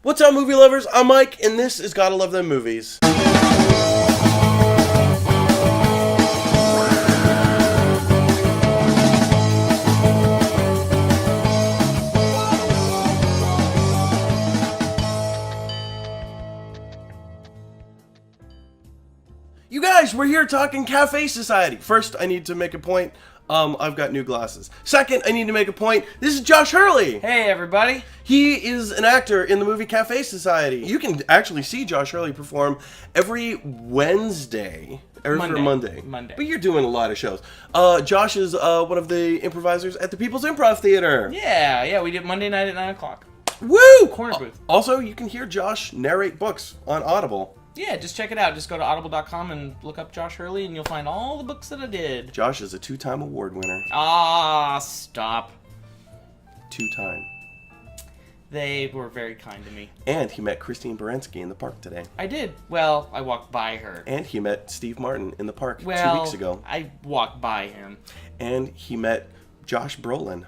What's up, movie lovers? I'm Mike, and this is Gotta Love Them Movies. You guys, we're here talking Cafe Society. First, I need to make a point. I've got new glasses. Second, I need to make a point. This is Josh Hurley. Hey, everybody. He is an actor in the movie Cafe Society. You can actually see Josh Hurley perform every Wednesday. Monday. But you're doing a lot of shows. Josh is one of the improvisers at the People's Improv Theater. Yeah, we did Monday night at 9 o'clock. Woo! Corner booth. Also, you can hear Josh narrate books on Audible. Yeah, just check it out. Just go to audible.com and look up Josh Hurley, and you'll find all the books that I did. Josh is a 2-time award winner. Ah, stop. 2-time. They were very kind to me. And he met Christine Baranski in the park today. I did. Well, I walked by her. And he met Steve Martin in the park 2 weeks ago. I walked by him. And he met Josh Brolin.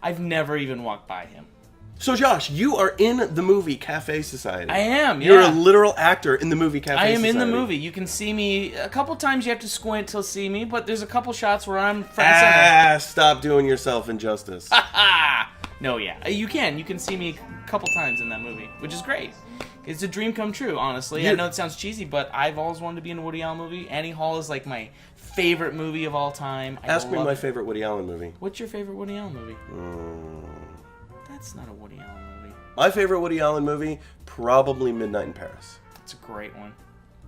I've never even walked by him. So, Josh, you are in the movie Cafe Society. I am, yeah. You're a literal actor in the movie Cafe Society. I am in the movie. You can see me. A couple times you have to squint to see me, but there's a couple shots where I'm front and center. Stop doing yourself injustice. No, yeah. You can see me a couple times in that movie, which is great. It's a dream come true, honestly. I know it sounds cheesy, but I've always wanted to be in a Woody Allen movie. Annie Hall is like my favorite movie of all time. Ask me my favorite Woody Allen movie. What's your favorite Woody Allen movie? That's not a Woody Allen movie. My favorite Woody Allen movie, probably Midnight in Paris. It's a great one.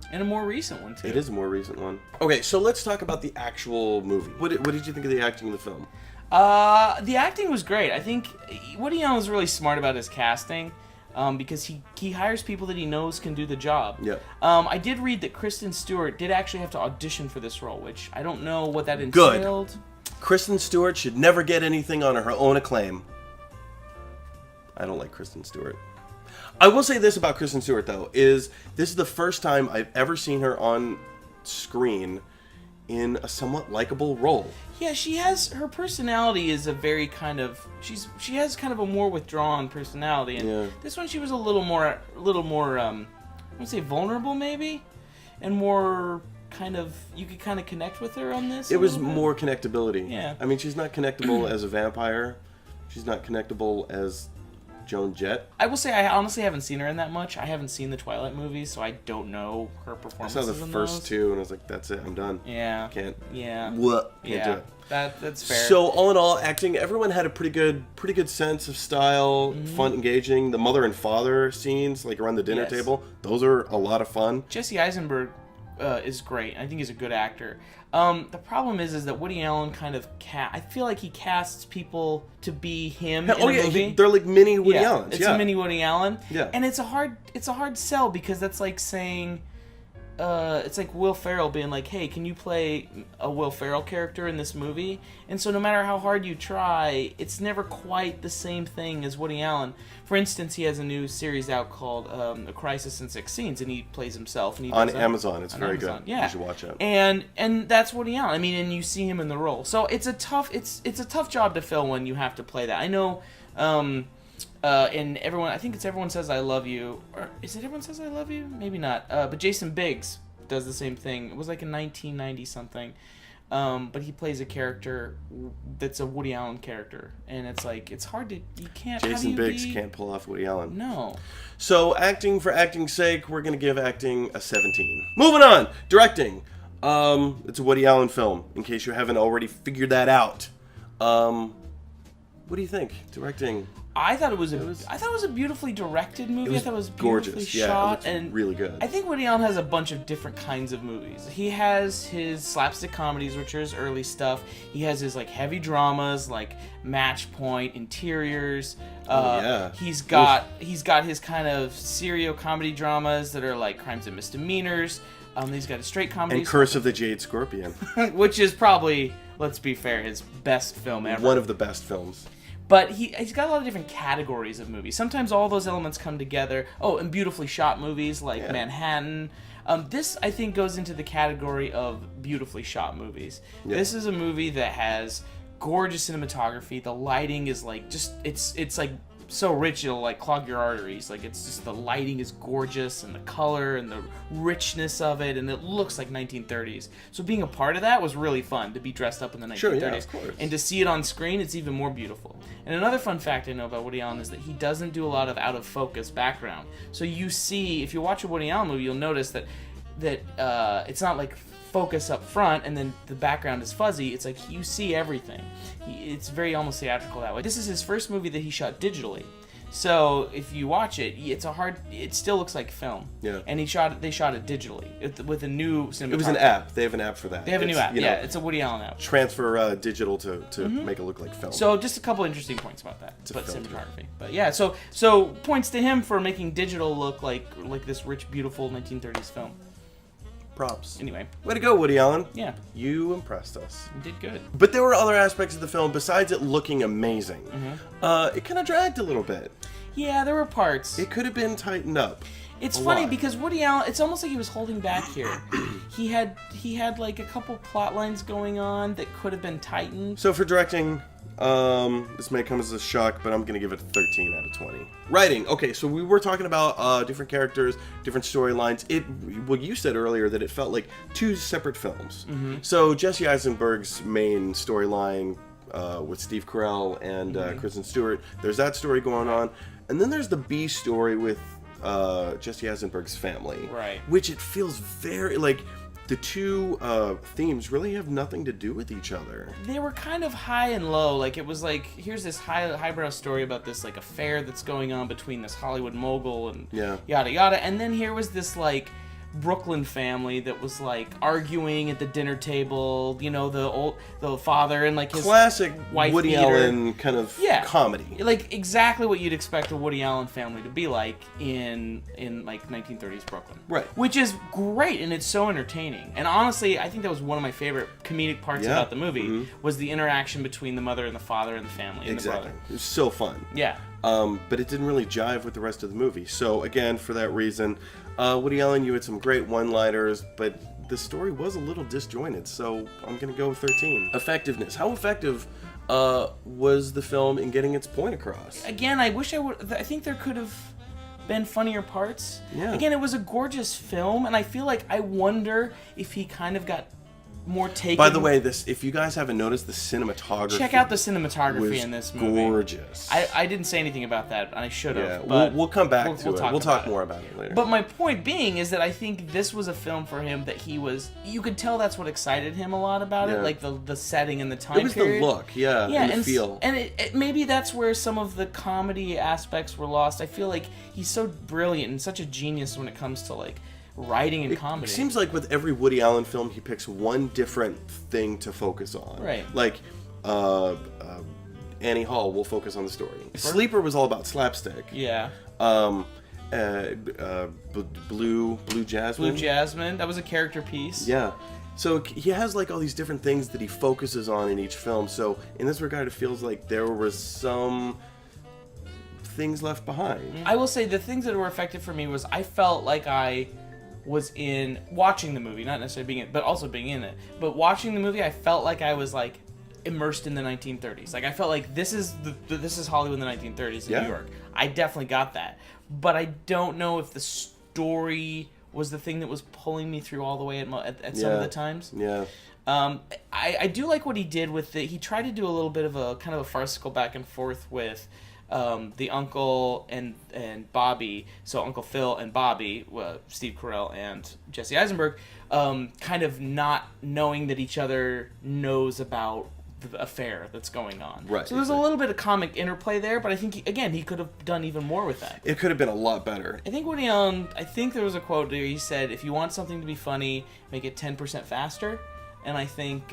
And a more recent one, too. It is a more recent one. Okay, so let's talk about the actual movie. What did you think of the acting in the film? The acting was great. I think Woody Allen's really smart about his casting because he hires people that he knows can do the job. Yeah. I did read that Kristen Stewart did actually have to audition for this role, which I don't know what that entailed. Good. Kristen Stewart should never get anything on her own acclaim. I don't like Kristen Stewart. I will say this about Kristen Stewart, though, is this is the first time I've ever seen her on screen in a somewhat likable role. Yeah, her personality is a very kind of, she has kind of a more withdrawn personality, and this one she was a little more, I would say vulnerable maybe, and more kind of, you could kind of connect with her on this. It was more connectability. Yeah. I mean, she's not connectable as a vampire. She's not connectable as Joan Jett. I will say I honestly haven't seen her in that much. I haven't seen the Twilight movies, so I don't know her performances. I saw the first two, and I was like, "That's it, I'm done." Yeah. Can't. Yeah. What? Can't do it. That's fair. So all in all, acting, everyone had a pretty good sense of style, fun, engaging. The mother and father scenes, like around the dinner table, those are a lot of fun. Jesse Eisenberg is great. I think he's a good actor. The problem is that Woody Allen kind of I feel like he casts people to be him in a movie. They're like mini Woody Allens. It's a mini Woody Allen. Yeah. And it's a hard sell because that's like saying, it's like Will Ferrell being like, hey, can you play a Will Ferrell character in this movie? And so no matter how hard you try, it's never quite the same thing as Woody Allen. For instance, he has a new series out called A Crisis in 6 Scenes, and he plays himself. And he on Amazon. It's very good. Yeah. You should watch it. And that's Woody Allen. I mean, and you see him in the role. So it's a tough job to fill when you have to play that. I know, and everyone, I think it's Everyone Says I Love You. Or is it Everyone Says I Love You? Maybe not. But Jason Biggs does the same thing. It was like in 1990 something. But he plays a character that's a Woody Allen character, and it's like it's hard to Jason Biggs can't pull off Woody Allen. No. So acting for acting's sake, we're gonna give acting a 17. Moving on, directing. It's a Woody Allen film. In case you haven't already figured that out. What do you think? Directing. I thought it was a beautifully directed movie. I thought it was beautifully gorgeous. shot. Yeah, it looked really good. I think Woody Allen has a bunch of different kinds of movies. He has his slapstick comedies, which are his early stuff. He has his like heavy dramas, like Match Point, Interiors. He's got his kind of serial comedy dramas that are like Crimes and Misdemeanors. He's got a straight comedy. And Curse of the Jade Scorpion. Which is probably, let's be fair, his best film ever. One of the best films. But he's got a lot of different categories of movies. Sometimes all those elements come together. Oh, and beautifully shot movies like Manhattan. This, I think, goes into the category of beautifully shot movies. Yeah. This is a movie that has gorgeous cinematography. The lighting is like it's like so rich it'll like clog your arteries. Like it's just the lighting is gorgeous and the color and the richness of it, and it looks like 1930s. So being a part of that was really fun, to be dressed up in the 1930s. Sure, yeah, of course. And to see it on screen, it's even more beautiful. And another fun fact I know about Woody Allen is that he doesn't do a lot of out of focus background. So you see, if you watch a Woody Allen movie, you'll notice that it's not like focus up front and then the background is fuzzy. It's like you see everything. It's very almost theatrical that way. This is his first movie that he shot digitally. So if you watch it, it still looks like film. Yeah. And they shot it digitally with a new cinematography. It was an app. They have an app for that. They have a new app. Yeah, it's a Woody Allen app. Transfer digital to make it look like film. So just a couple interesting points about that. It's a but film, cinematography. But yeah, so points to him for making digital look like this rich, beautiful 1930s film. Props. Anyway. Way to go, Woody Allen. Yeah. You impressed us. You did good. But there were other aspects of the film besides it looking amazing. It kind of dragged a little bit. Yeah, there were parts. It could have been tightened up. It's funny because Woody Allen, it's almost like he was holding back here. he had like a couple plot lines going on that could have been tightened. So for directing, this may come as a shock, but I'm going to give it a 13 out of 20. Writing. Okay, so we were talking about different characters, different storylines. Well, you said earlier that it felt like two separate films. So Jesse Eisenberg's main storyline with Steve Carell and Kristen Stewart, there's that story going on. And then there's the B story with Jesse Eisenberg's family. Right. Which it feels very, like, the two themes really have nothing to do with each other. They were kind of high and low. Like, it was like, here's this highbrow story about this, like, affair that's going on between this Hollywood mogul and yada yada. And then here was this, like, Brooklyn family that was like arguing at the dinner table, you know, the father and like his classic wife Woody beater. Allen kind of comedy, like exactly what you'd expect a Woody Allen family to be like in like 1930s Brooklyn, right? Which is great and it's so entertaining. And honestly, I think that was one of my favorite comedic parts about the movie was the interaction between the mother and the father and the family and the brother. It was so fun. Yeah. But it didn't really jive with the rest of the movie. So again, for that reason, Woody Allen, you had some great one-liners, but the story was a little disjointed. So I'm going to go with 13. Effectiveness. How effective was the film in getting its point across? Again, I think there could have been funnier parts. Yeah. Again, it was a gorgeous film, and I feel like I wonder if he kind of got more taken. By the way, if you guys haven't noticed, the cinematography. Check out the cinematography in this movie. Gorgeous. I didn't say anything about that, and I should have. Yeah, but we'll come back to it. We'll talk about more about it later. But my point being is that I think this was a film for him that you could tell that's what excited him a lot about it, like the setting and the time period. It was the look, and the feel. And maybe that's where some of the comedy aspects were lost. I feel like he's so brilliant and such a genius when it comes to like writing and comedy. It seems like with every Woody Allen film, he picks one different thing to focus on. Right. Like, Annie Hall will focus on the story. Sleeper was all about slapstick. Yeah. Blue Jasmine. Blue Jasmine. That was a character piece. Yeah. So he has like all these different things that he focuses on in each film. So in this regard, it feels like there was some things left behind. I will say the things that were effective for me was I felt like I was in watching the movie, not necessarily being in it, but also being in it. But watching the movie, I felt like I was like immersed in the 1930s. Like I felt like this is Hollywood in the 1930s in New York. I definitely got that, but I don't know if the story was the thing that was pulling me through all the way at some of the times. Yeah. I do like what he did with it. He tried to do a little bit of a kind of a farcical back and forth with the uncle and Bobby, so Uncle Phil and Bobby, Steve Carell and Jesse Eisenberg, kind of not knowing that each other knows about the affair that's going on. Right. So there's a little bit of comic interplay there, but I think, he could have done even more with that. It could have been a lot better. I think Woody Allen, I think there was a quote where he said, if you want something to be funny, make it 10% faster. And I think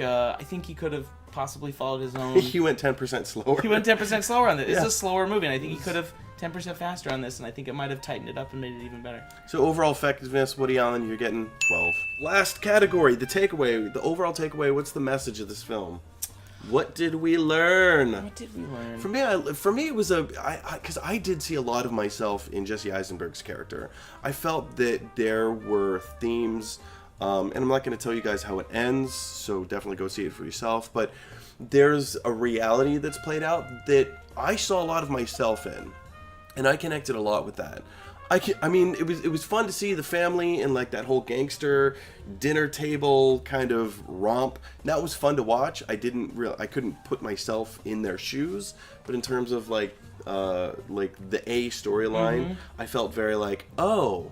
he could have possibly followed his own. He went 10% slower. He went 10% slower on this. It's a slower movie, and I think he could have 10% faster on this, and I think it might have tightened it up and made it even better. So overall effectiveness, Woody Allen, you're getting 12. Last category, the takeaway, the overall takeaway. What's the message of this film? What did we learn? What did we learn? For me, it was because I did see a lot of myself in Jesse Eisenberg's character. I felt that there were themes. And I'm not going to tell you guys how it ends, so definitely go see it for yourself. But there's a reality that's played out that I saw a lot of myself in. And I connected a lot with that. I mean, it was fun to see the family and like that whole gangster dinner table kind of romp. That was fun to watch. I couldn't put myself in their shoes, but in terms of like the A storyline, I felt very like, I'm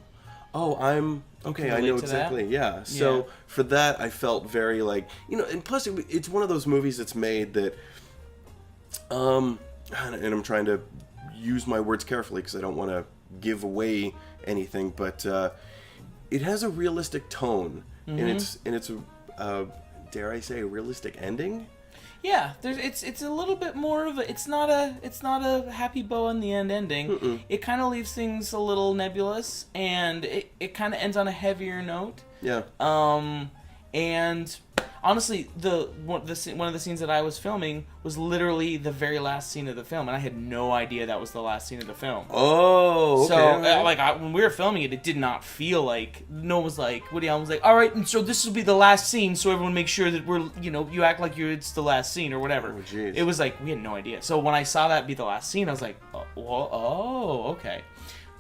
okay. I know exactly. Yeah. So for that, I felt very like, and plus it's one of those movies that's made that, and I'm trying to use my words carefully because I don't want to give away anything, but it has a realistic tone, and it's dare I say, a realistic ending. Yeah, it's a little bit more of a it's not a happy bow in the end ending. Mm-mm. It kind of leaves things a little nebulous, and it kind of ends on a heavier note. Yeah. And honestly, one of the scenes that I was filming was literally the very last scene of the film, and I had no idea that was the last scene of the film. Oh, okay. So, when we were filming it, it did not feel like no one was like Woody Allen was like, all right, and so this will be the last scene, so everyone make sure that we're you act like it's the last scene or whatever. Oh, jeez. It was like we had no idea. So when I saw that be the last scene, I was like, okay.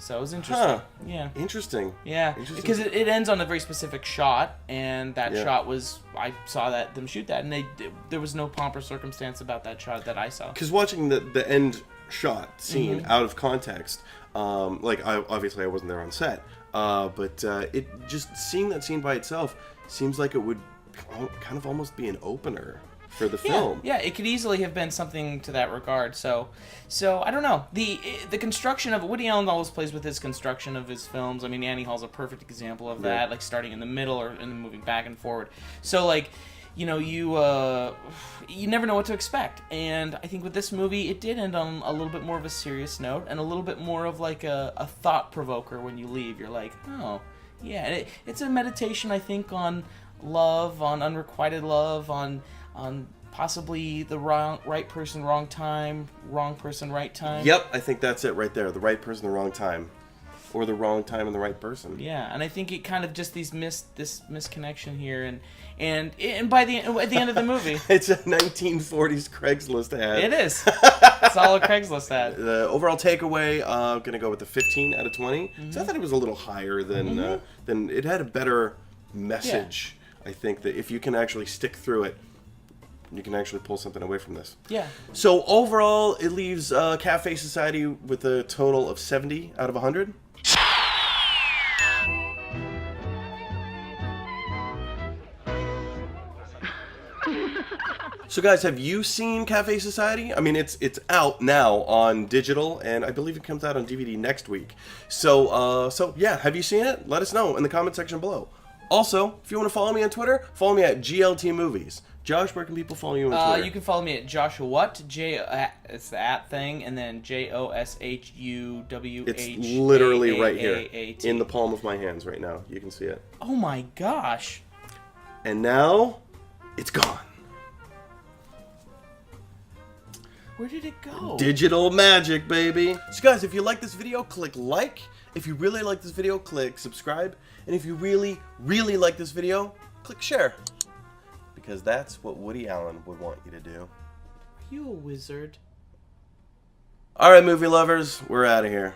So it was interesting. Huh. Yeah. Interesting. Yeah. Interesting. Because it ends on a very specific shot, and that Yeah. shot was I saw them shoot that, and there was no pomp or circumstance about that shot that I saw. Because watching the end shot scene out of context, obviously I wasn't there on set, but it just seeing that scene by itself seems like it would kind of almost be an opener for the film. Yeah, it could easily have been something to that regard. So I don't know. The construction of Woody Allen always plays with his construction of his films. I mean, Annie Hall's a perfect example of that, like starting in the middle and then moving back and forward. So you never know what to expect. And I think with this movie, it did end on a little bit more of a serious note and a little bit more of like a thought provoker when you leave. You're like, oh, yeah. And it's a meditation, I think, on love, on unrequited love, on possibly the right person, wrong time, wrong person, right time. Yep, I think that's it right there. The right person, the wrong time. Or the wrong time and the right person. Yeah, and I think it kind of just this misconnection here, and by at the end of the movie, It's a 1940s Craigslist ad. it is. It's all a Craigslist ad. The overall takeaway, I'm going to go with the 15 out of 20. So I thought it was a little higher than it had a better message. I think that if you can actually stick through it, you can actually pull something away from this. Yeah. So overall, it leaves Cafe Society with a total of 70 out of 100. So guys, have you seen Cafe Society? I mean, it's out now on digital, and I believe it comes out on DVD next week. So yeah, have you seen it? Let us know in the comment section below. Also, if you want to follow me on Twitter, follow me at GLT Movies. Josh, where can people follow you on Twitter? You can follow me at Joshua What, it's the at thing, and then JOSHUWH. It's literally right here, in the palm of my hands right now. You can see it. Oh my gosh. And now, it's gone. Where did it go? Digital magic, baby. So guys, if you like this video, click like. If you really like this video, click subscribe. And if you really, really like this video, click share. Because that's what Woody Allen would want you to do. Are you a wizard? Alright, movie lovers, we're out of here.